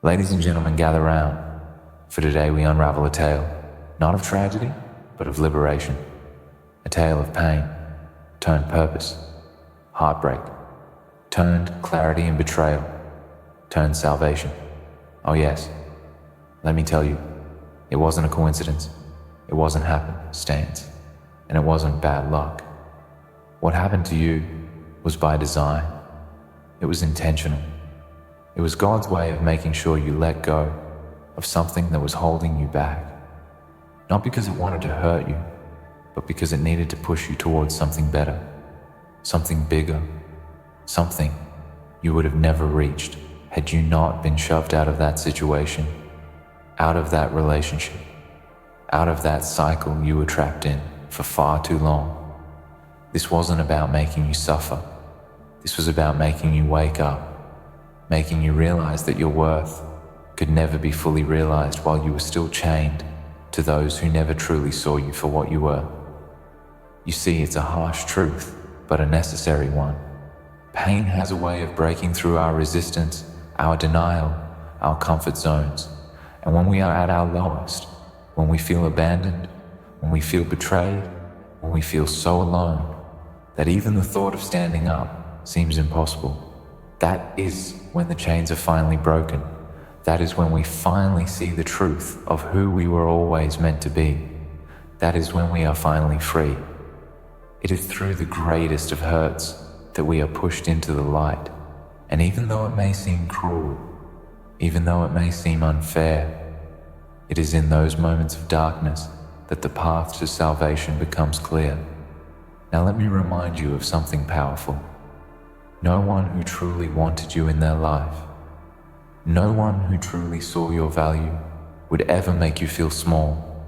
Ladies and gentlemen, gather round, for today we unravel a tale, not of tragedy, but of liberation. A tale of pain, turned purpose, heartbreak, turned clarity and betrayal, turned salvation. Oh yes, let me tell you, it wasn't a coincidence, it wasn't happenstance, and it wasn't bad luck. What happened to you was by design. It was intentional. It was God's way of making sure you let go of something that was holding you back. Not because it wanted to hurt you, but because it needed to push you towards something better, something bigger, something you would have never reached had you not been shoved out of that situation, out of that relationship, out of that cycle you were trapped in for far too long. This wasn't about making you suffer. This was about making you wake up, making you realize that your worth could never be fully realized while you were still chained to those who never truly saw you for what you were. You see, it's a harsh truth, but a necessary one. Pain has a way of breaking through our resistance, our denial, our comfort zones. And when we are at our lowest, when we feel abandoned, when we feel betrayed, when we feel so alone that even the thought of standing up seems impossible, that is when the chains are finally broken. That is when we finally see the truth of who we were always meant to be. That is when we are finally free. It is through the greatest of hurts that we are pushed into the light. And even though it may seem cruel, even though it may seem unfair, it is in those moments of darkness that the path to salvation becomes clear. Now let me remind you of something powerful. No one who truly wanted you in their life, no one who truly saw your value would ever make you feel small.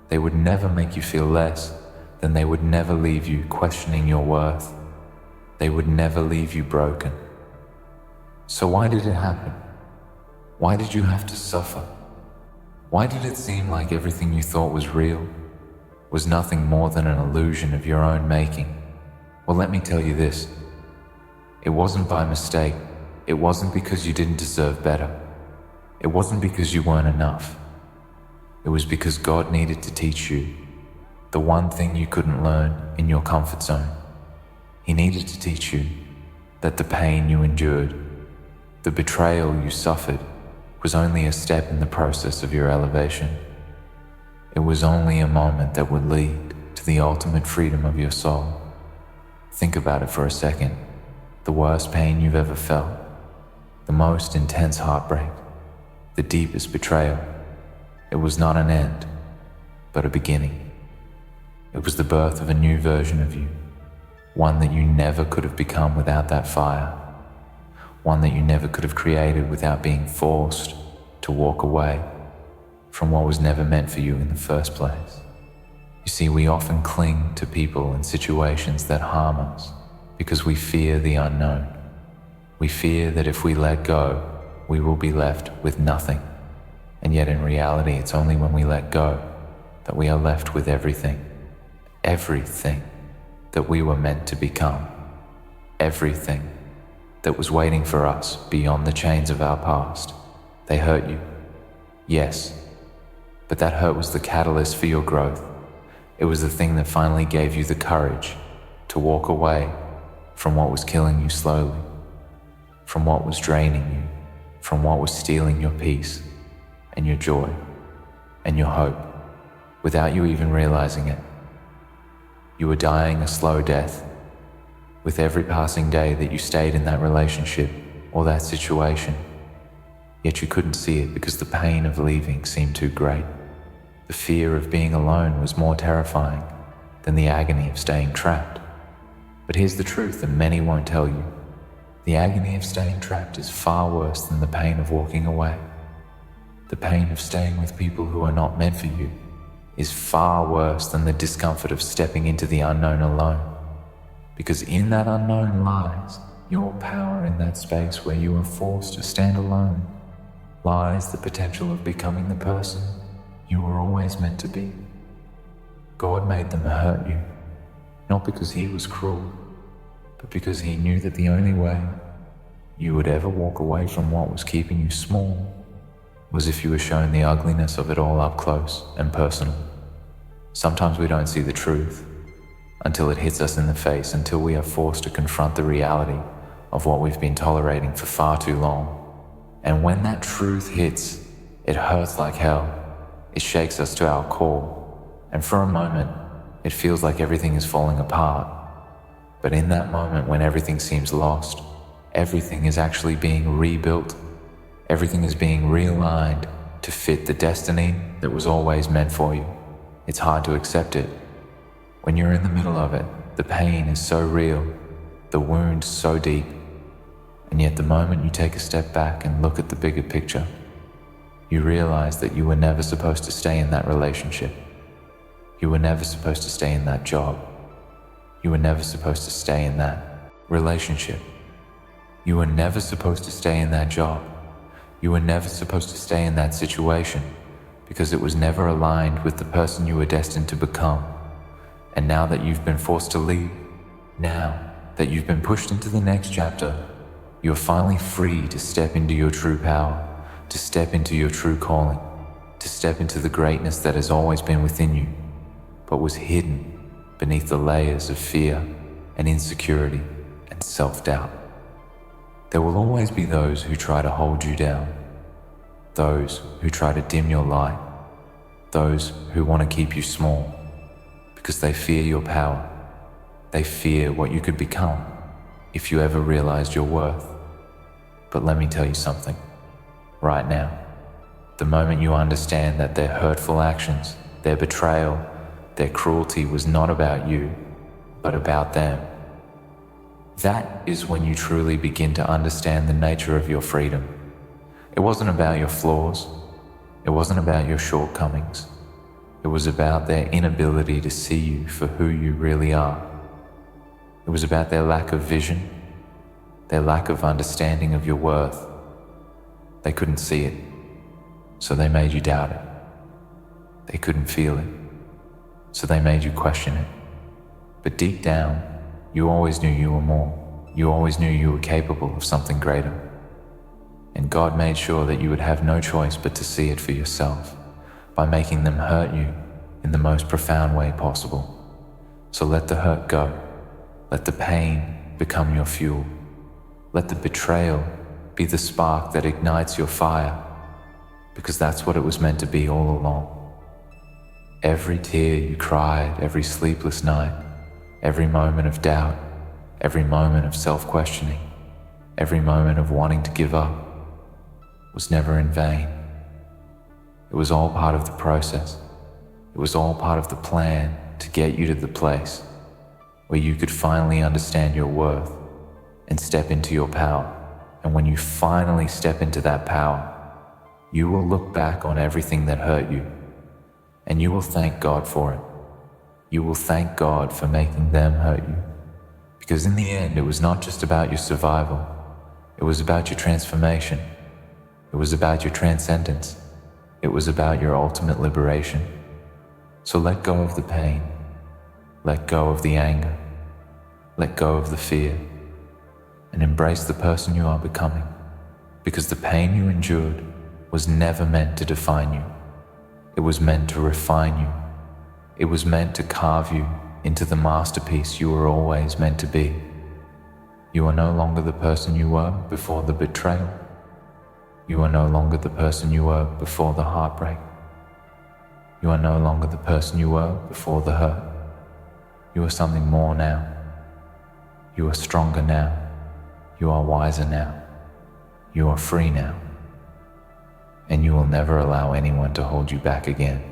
They would never make you feel less than they would never leave you questioning your worth. They would never leave you broken. So why did it happen? Why did you have to suffer? Why did it seem like everything you thought was real was nothing more than an illusion of your own making? Well, let me tell you this. It wasn't by mistake. It wasn't because you didn't deserve better. It wasn't because you weren't enough. It was because God needed to teach you the one thing you couldn't learn in your comfort zone. He needed to teach you that the pain you endured, the betrayal you suffered, was only a step in the process of your elevation. It was only a moment that would lead to the ultimate freedom of your soul. Think about it for a second. The worst pain you've ever felt, the most intense heartbreak, the deepest betrayal. It was not an end, but a beginning. It was the birth of a new version of you, one that you never could have become without that fire, one that you never could have created without being forced to walk away from what was never meant for you in the first place. You see, we often cling to people and situations that harm us because we fear the unknown. We fear that if we let go, we will be left with nothing. And yet in reality, it's only when we let go that we are left with everything. Everything that we were meant to become. Everything that was waiting for us beyond the chains of our past. They hurt you. Yes. But that hurt was the catalyst for your growth. It was the thing that finally gave you the courage to walk away from what was killing you slowly, from what was draining you, from what was stealing your peace and your joy and your hope, without you even realizing it. You were dying a slow death with every passing day that you stayed in that relationship or that situation, yet you couldn't see it because the pain of leaving seemed too great. The fear of being alone was more terrifying than the agony of staying trapped. But here's the truth that many won't tell you. The agony of staying trapped is far worse than the pain of walking away. The pain of staying with people who are not meant for you is far worse than the discomfort of stepping into the unknown alone. Because in that unknown lies your power. In that space where you are forced to stand alone lies the potential of becoming the person you were always meant to be. God made them hurt you, not because he was cruel, but because he knew that the only way you would ever walk away from what was keeping you small was if you were shown the ugliness of it all up close and personal. Sometimes we don't see the truth until it hits us in the face, until we are forced to confront the reality of what we've been tolerating for far too long. And when that truth hits, it hurts like hell. It shakes us to our core. And for a moment, it feels like everything is falling apart. But in that moment when everything seems lost, everything is actually being rebuilt. Everything is being realigned to fit the destiny that was always meant for you. It's hard to accept it. When you're in the middle of it, the pain is so real, the wound so deep. And yet the moment you take a step back and look at the bigger picture, you realize that you were never supposed to stay in that relationship. You were never supposed to stay in that job. You were never supposed to stay in that relationship. You were never supposed to stay in that job. You were never supposed to stay in that situation because it was never aligned with the person you were destined to become. And now that you've been forced to leave, now that you've been pushed into the next chapter, you're finally free to step into your true power, to step into your true calling, to step into the greatness that has always been within you, but was hidden beneath the layers of fear and insecurity and self-doubt. There will always be those who try to hold you down, those who try to dim your light, those who want to keep you small, because they fear your power. They fear what you could become if you ever realized your worth. But let me tell you something. Right now, the moment you understand that their hurtful actions, their betrayal, their cruelty was not about you, but about them, that is when you truly begin to understand the nature of your freedom. It wasn't about your flaws. It wasn't about your shortcomings. It was about their inability to see you for who you really are. It was about their lack of vision, their lack of understanding of your worth. They couldn't see it, so they made you doubt it. They couldn't feel it, so they made you question it. But deep down, you always knew you were more. You always knew you were capable of something greater. And God made sure that you would have no choice but to see it for yourself by making them hurt you in the most profound way possible. So let the hurt go. Let the pain become your fuel. Let the betrayal be the spark that ignites your fire, because that's what it was meant to be all along. Every tear you cried, every sleepless night, every moment of doubt, every moment of self-questioning, every moment of wanting to give up was never in vain. It was all part of the process. It was all part of the plan to get you to the place where you could finally understand your worth and step into your power. And when you finally step into that power, you will look back on everything that hurt you, and you will thank God for it. You will thank God for making them hurt you. Because in the end, it was not just about your survival. It was about your transformation. It was about your transcendence. It was about your ultimate liberation. So let go of the pain. Let go of the anger. Let go of the fear. And embrace the person you are becoming. Because the pain you endured was never meant to define you. It was meant to refine you. It was meant to carve you into the masterpiece you were always meant to be. You are no longer the person you were before the betrayal. You are no longer the person you were before the heartbreak. You are no longer the person you were before the hurt. You are something more now. You are stronger now. You are wiser now. You are free now. And you will never allow anyone to hold you back again.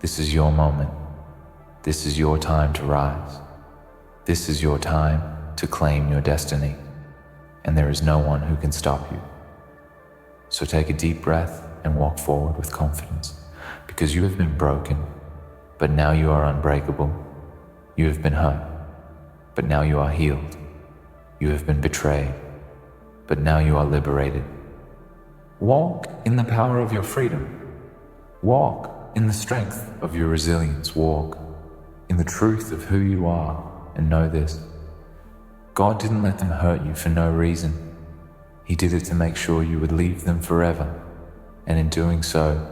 This is your moment. This is your time to rise. This is your time to claim your destiny. And there is no one who can stop you. So take a deep breath and walk forward with confidence, because you have been broken, but now you are unbreakable. You have been hurt, but now you are healed. You have been betrayed, but now you are liberated. Walk in the power of your freedom. Walk in the strength of your resilience. Walk in the truth of who you are, and know this: God didn't let them hurt you for no reason. He did it to make sure you would leave them forever, and in doing so,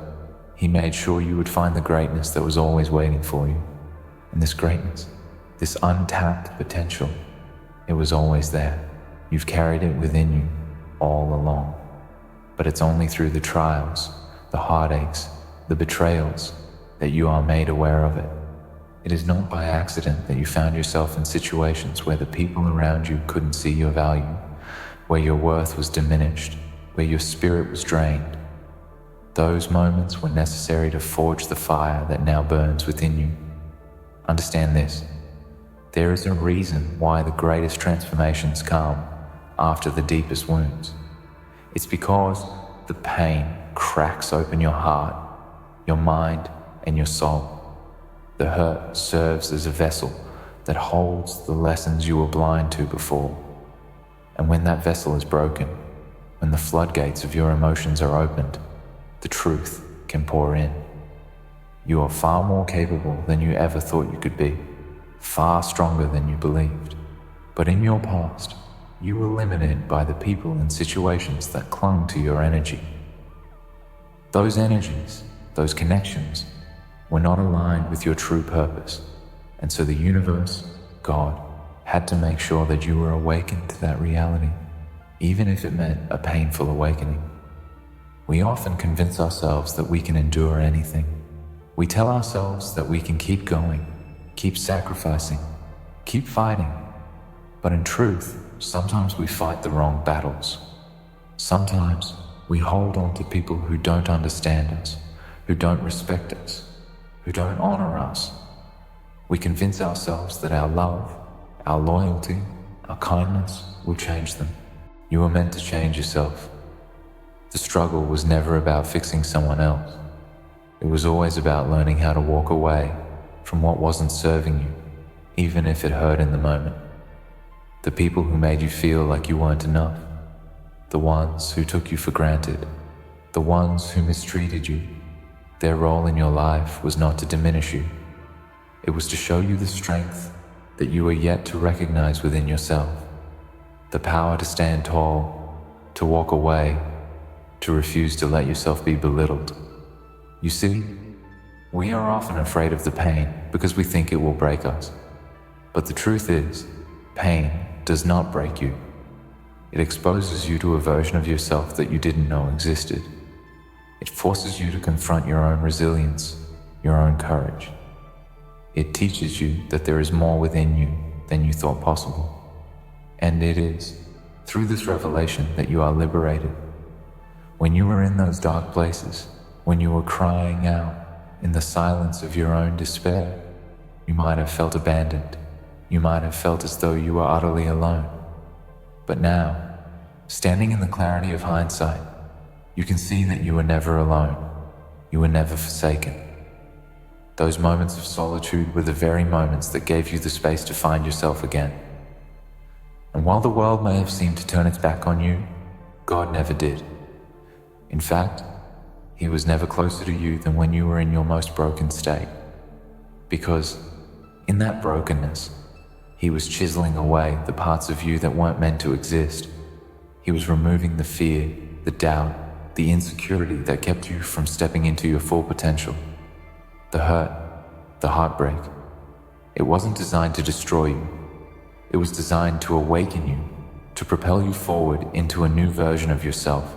He made sure you would find the greatness that was always waiting for you. And this greatness, this untapped potential, it was always there. You've carried it within you all along. But it's only through the trials, the heartaches, the betrayals, that you are made aware of it. It is not by accident that you found yourself in situations where the people around you couldn't see your value, where your worth was diminished, where your spirit was drained. Those moments were necessary to forge the fire that now burns within you. Understand this: there is a reason why the greatest transformations come after the deepest wounds. It's because the pain cracks open your heart, your mind, and your soul. The hurt serves as a vessel that holds the lessons you were blind to before. And when that vessel is broken, when the floodgates of your emotions are opened, the truth can pour in. You are far more capable than you ever thought you could be, far stronger than you believed. But in your past, you were limited by the people and situations that clung to your energy. Those energies, those connections, were not aligned with your true purpose, and so the universe, God, had to make sure that you were awakened to that reality, even if it meant a painful awakening. We often convince ourselves that we can endure anything. We tell ourselves that we can keep going, keep sacrificing, keep fighting. But in truth, sometimes we fight the wrong battles. Sometimes we hold on to people who don't understand us, who don't respect us, who don't honor us. We convince ourselves that our love, our loyalty, our kindness will change them. You were meant to change yourself. The struggle was never about fixing someone else. It was always about learning how to walk away from what wasn't serving you, even if it hurt in the moment. The people who made you feel like you weren't enough, the ones who took you for granted, the ones who mistreated you, their role in your life was not to diminish you. It was to show you the strength that you were yet to recognize within yourself, the power to stand tall, to walk away, to refuse to let yourself be belittled. You see, we are often afraid of the pain because we think it will break us. But the truth is, pain does not break you. It exposes you to a version of yourself that you didn't know existed. It forces you to confront your own resilience, your own courage. It teaches you that there is more within you than you thought possible. And it is through this revelation that you are liberated. When you were in those dark places, when you were crying out in the silence of your own despair, you might have felt abandoned. You might have felt as though you were utterly alone. But now, standing in the clarity of hindsight, you can see that you were never alone. You were never forsaken. Those moments of solitude were the very moments that gave you the space to find yourself again. And while the world may have seemed to turn its back on you, God never did. In fact, He was never closer to you than when you were in your most broken state. Because in that brokenness, He was chiseling away the parts of you that weren't meant to exist. He was removing the fear, the doubt, the insecurity that kept you from stepping into your full potential. The hurt, the heartbreak. It wasn't designed to destroy you. It was designed to awaken you, to propel you forward into a new version of yourself.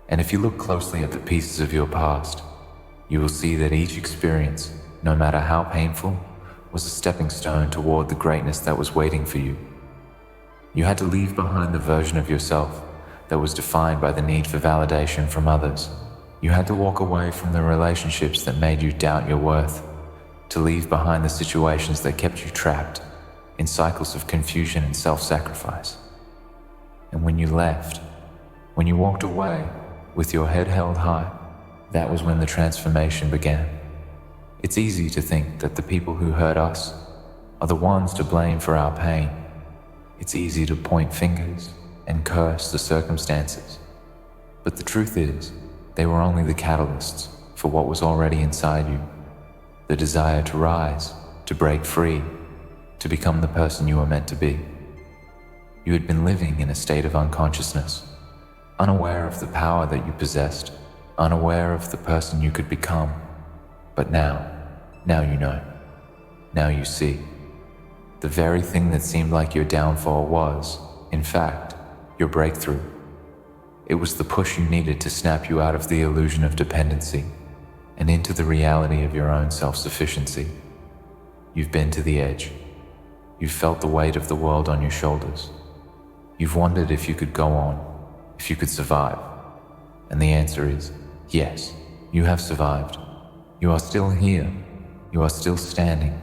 And if you look closely at the pieces of your past, you will see that each experience, no matter how painful, was a stepping stone toward the greatness that was waiting for you. You had to leave behind the version of yourself that was defined by the need for validation from others. You had to walk away from the relationships that made you doubt your worth, to leave behind the situations that kept you trapped in cycles of confusion and self-sacrifice. And when you left, when you walked away with your head held high, that was when the transformation began. It's easy to think that the people who hurt us are the ones to blame for our pain. It's easy to point fingers and curse the circumstances. But the truth is, they were only the catalysts for what was already inside you. The desire to rise, to break free, to become the person you were meant to be. You had been living in a state of unconsciousness, unaware of the power that you possessed, unaware of the person you could become. But now you know. Now you see. The very thing that seemed like your downfall was, in fact, your breakthrough. It was the push you needed to snap you out of the illusion of dependency and into the reality of your own self-sufficiency. You've been to the edge. You've felt the weight of the world on your shoulders. You've wondered if you could go on, if you could survive. And the answer is yes, you have survived. You are still here. You are still standing,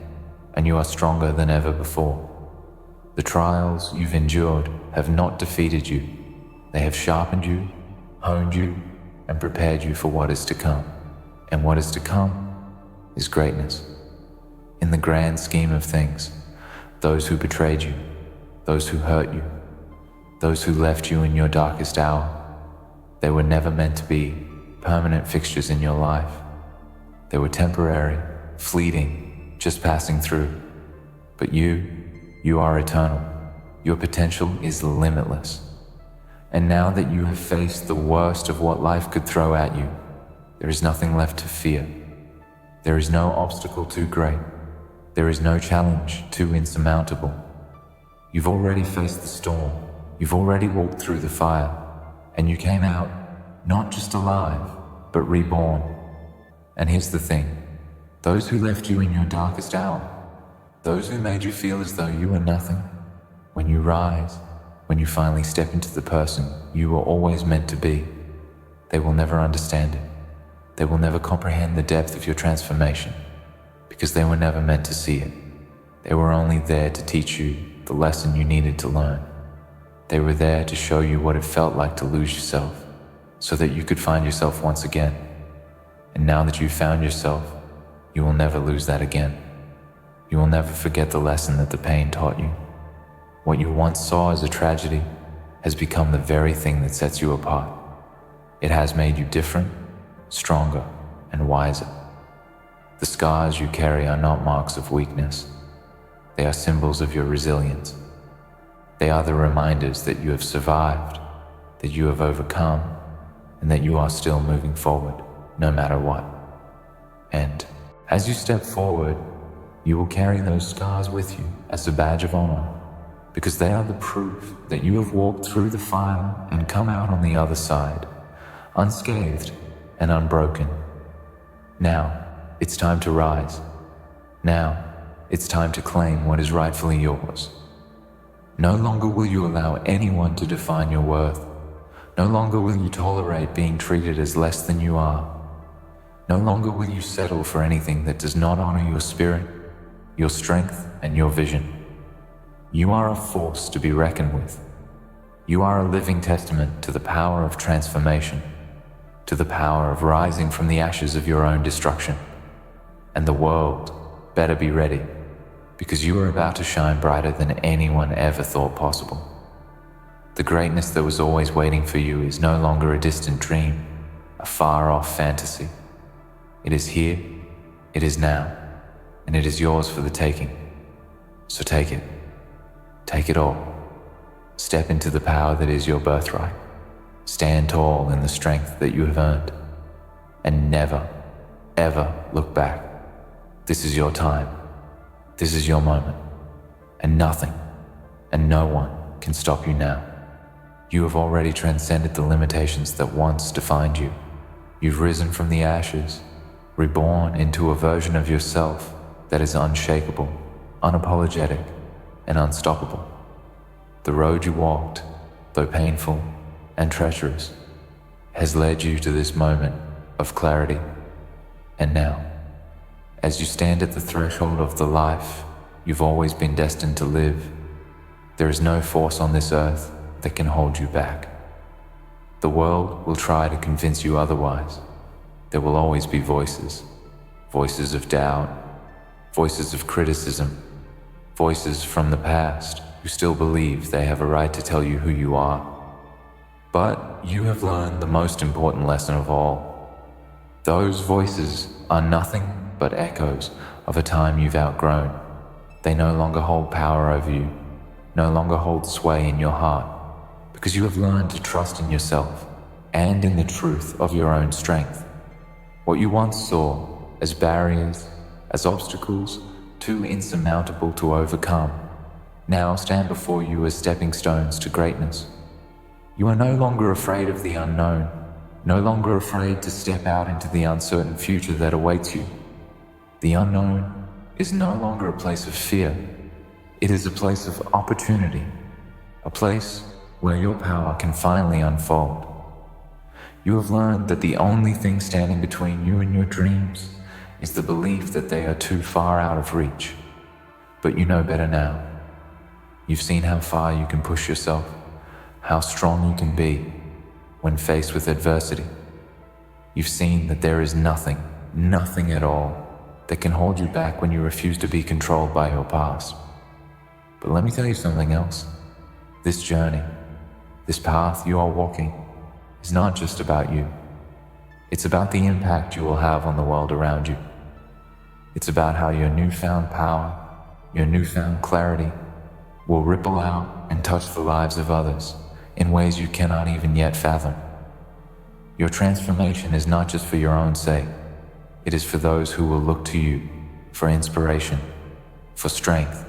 and you are stronger than ever before. The trials you've endured have not defeated you. They have sharpened you, honed you, and prepared you for what is to come. And what is to come is greatness. In the grand scheme of things, those who betrayed you, those who hurt you, those who left you in your darkest hour, they were never meant to be permanent fixtures in your life. They were temporary, fleeting, just passing through. But you are eternal. Your potential is limitless. And now that you have faced the worst of what life could throw at you, there is nothing left to fear. There is no obstacle too great. There is no challenge too insurmountable. You've already faced the storm. You've already walked through the fire. And you came out not just alive, but reborn. And here's the thing. Those who left you in your darkest hour, those who made you feel as though you were nothing, when you rise, when you finally step into the person you were always meant to be, they will never understand it. They will never comprehend the depth of your transformation, because they were never meant to see it. They were only there to teach you the lesson you needed to learn. They were there to show you what it felt like to lose yourself, so that you could find yourself once again. And now that you've found yourself, you will never lose that again. You will never forget the lesson that the pain taught you. What you once saw as a tragedy has become the very thing that sets you apart. It has made you different, stronger, and wiser. The scars you carry are not marks of weakness. They are symbols of your resilience. They are the reminders that you have survived, that you have overcome, and that you are still moving forward, no matter what. And as you step forward, you will carry those scars with you as a badge of honor, because they are the proof that you have walked through the fire and come out on the other side, unscathed and unbroken. Now, it's time to rise. Now, it's time to claim what is rightfully yours. No longer will you allow anyone to define your worth. No longer will you tolerate being treated as less than you are. No longer will you settle for anything that does not honor your spirit, your strength, and your vision. You are a force to be reckoned with. You are a living testament to the power of transformation, to the power of rising from the ashes of your own destruction. And the world better be ready, because you are about to shine brighter than anyone ever thought possible. The greatness that was always waiting for you is no longer a distant dream, a far-off fantasy. It is here, it is now, and it is yours for the taking. So take it. Take it all. Step into the power that is your birthright. Stand tall in the strength that you have earned. And never, ever look back. This is your time. This is your moment. And nothing and no one can stop you now. You have already transcended the limitations that once defined you. You've risen from the ashes, reborn into a version of yourself that is unshakable, unapologetic, and unstoppable. The road you walked, though painful and treacherous, has led you to this moment of clarity. And now, as you stand at the threshold of the life you've always been destined to live, there is no force on this earth that can hold you back. The world will try to convince you otherwise. There will always be voices, voices of doubt, voices of criticism, voices from the past who still believe they have a right to tell you who you are. But you have learned the most important lesson of all. Those voices are nothing but echoes of a time you've outgrown. They no longer hold power over you. no longer hold sway in your heart, because you have learned to trust in yourself and in the truth of your own strength. What you once saw as barriers, as obstacles too insurmountable to overcome, now stand before you as stepping stones to greatness. You are no longer afraid of the unknown, no longer afraid to step out into the uncertain future that awaits you. The unknown is no longer a place of fear. It is a place of opportunity, a place where your power can finally unfold. You have learned that the only thing standing between you and your dreams is the belief that they are too far out of reach. But you know better now. You've seen how far you can push yourself, how strong you can be when faced with adversity. You've seen that there is nothing at all that can hold you back when you refuse to be controlled by your past. But let me tell you something else. This journey, this path you are walking, is not just about you. It's about the impact you will have on the world around you. It's about how your newfound power, your newfound clarity, will ripple out and touch the lives of others in ways you cannot even yet fathom. Your transformation is not just for your own sake. It is for those who will look to you for inspiration, for strength,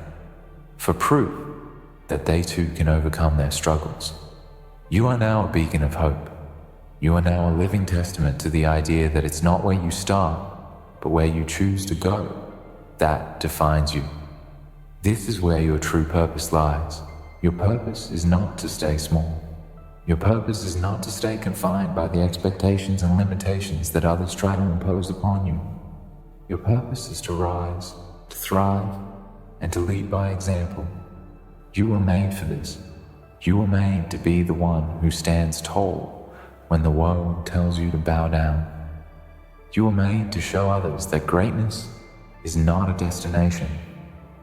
for proof that they too can overcome their struggles. You are now a beacon of hope. You are now a living testament to the idea that it's not where you start, but where you choose to go, that defines you. This is where your true purpose lies. Your purpose is not to stay small. Your purpose is not to stay confined by the expectations and limitations that others try to impose upon you. Your purpose is to rise, to thrive, and to lead by example. You were made for this. You were made to be the one who stands tall when the world tells you to bow down. You were made to show others that greatness is not a destination,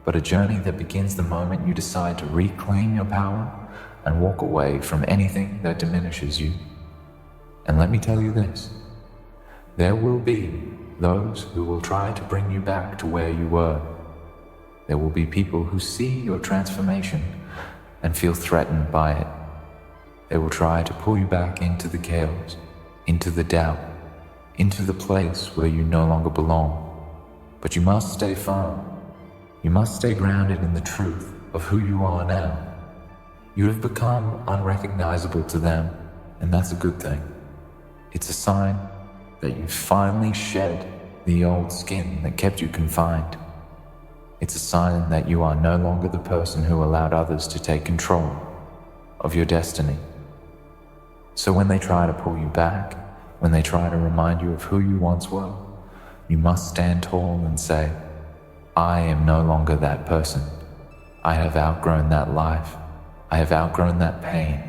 but a journey that begins the moment you decide to reclaim your power and walk away from anything that diminishes you. And let me tell you this, there will be those who will try to bring you back to where you were. There will be people who see your transformation and feel threatened by it. They will try to pull you back into the chaos, into the doubt, into the place where you no longer belong. But you must stay firm. You must stay grounded in the truth of who you are now. You have become unrecognizable to them, and that's a good thing. It's a sign that you've finally shed the old skin that kept you confined. It's a sign that you are no longer the person who allowed others to take control of your destiny. So when they try to pull you back, when they try to remind you of who you once were, you must stand tall and say, I am no longer that person. I have outgrown that life. I have outgrown that pain.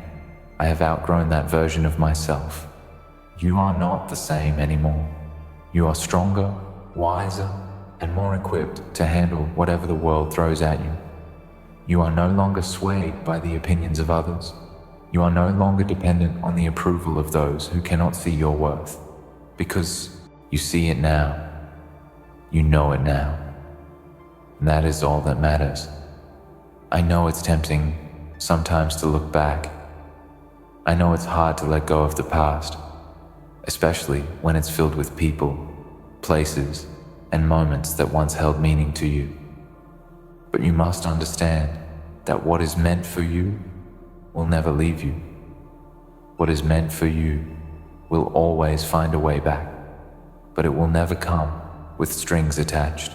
I have outgrown that version of myself. You are not the same anymore. You are stronger, wiser, and more equipped to handle whatever the world throws at you. You are no longer swayed by the opinions of others. You are no longer dependent on the approval of those who cannot see your worth, because you see it now. You know it now. And that is all that matters. I know it's tempting sometimes to look back. I know it's hard to let go of the past, especially when it's filled with people, places, and moments that once held meaning to you. But you must understand that what is meant for you will never leave you. What is meant for you will always find a way back, but it will never come with strings attached.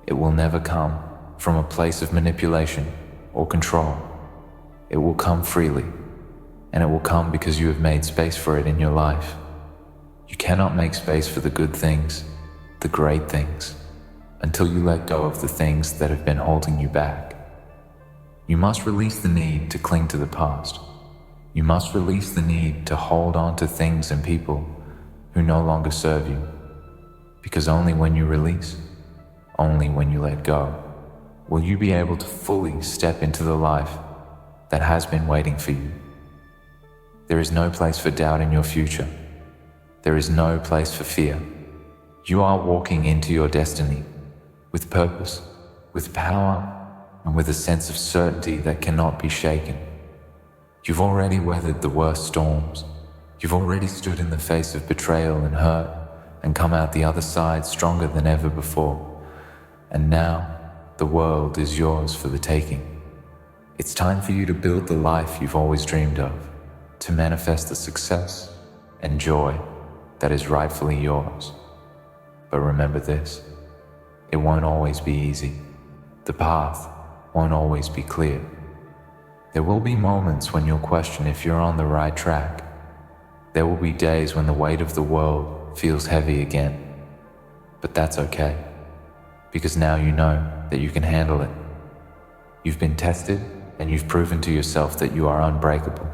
It will never come from a place of manipulation or control. It will come freely, and it will come because you have made space for it in your life. You cannot make space for the good things, the great things, until you let go of the things that have been holding you back. You must release the need to cling to the past. You must release the need to hold on to things and people who no longer serve you. Because only when you release, only when you let go, will you be able to fully step into the life that has been waiting for you. There is no place for doubt in your future. There is no place for fear. You are walking into your destiny with purpose, with power, and with a sense of certainty that cannot be shaken. You've already weathered the worst storms. You've already stood in the face of betrayal and hurt and come out the other side stronger than ever before. And now, the world is yours for the taking. It's time for you to build the life you've always dreamed of, to manifest the success and joy that is rightfully yours. But remember this, it won't always be easy. The path won't always be clear. There will be moments when you'll question if you're on the right track. There will be days when the weight of the world feels heavy again. But that's okay, because now you know that you can handle it. You've been tested and you've proven to yourself that you are unbreakable.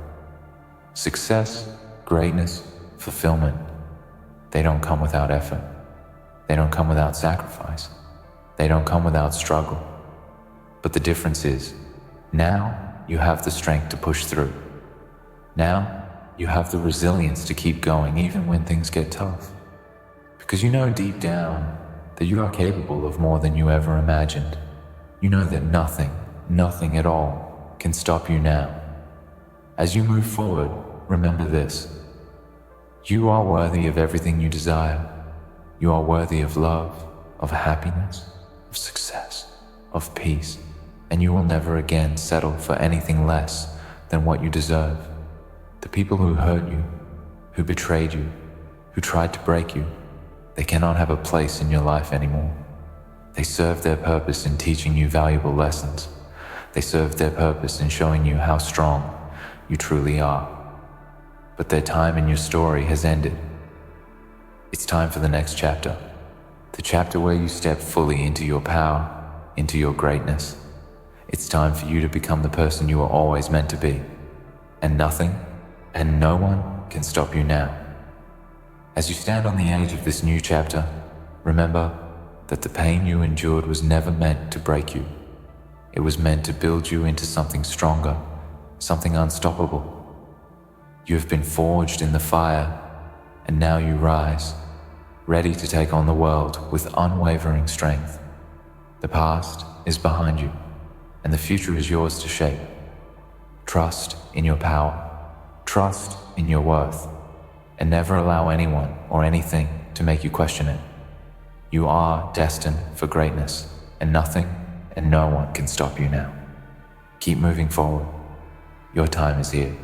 Success, greatness, fulfillment, they don't come without effort. They don't come without sacrifice. They don't come without struggle. But the difference is, now you have the strength to push through. Now you have the resilience to keep going even when things get tough. Because you know deep down that you are capable of more than you ever imagined. You know that nothing at all can stop you now. As you move forward, remember this. You are worthy of everything you desire. You are worthy of love, of happiness, of success, of peace, and you will never again settle for anything less than what you deserve. The people who hurt you, who betrayed you, who tried to break you, they cannot have a place in your life anymore. They served their purpose in teaching you valuable lessons. They served their purpose in showing you how strong you truly are. But their time in your story has ended. It's time for the next chapter. The chapter where you step fully into your power, into your greatness. It's time for you to become the person you were always meant to be. And nothing and no one can stop you now. As you stand on the edge of this new chapter, remember that the pain you endured was never meant to break you. It was meant to build you into something stronger, something unstoppable. You have been forged in the fire, and now you rise, ready to take on the world with unwavering strength. The past is behind you, and the future is yours to shape. Trust in your power, trust in your worth, and never allow anyone or anything to make you question it. You are destined for greatness, and nothing and no one can stop you now. Keep moving forward. Your time is here.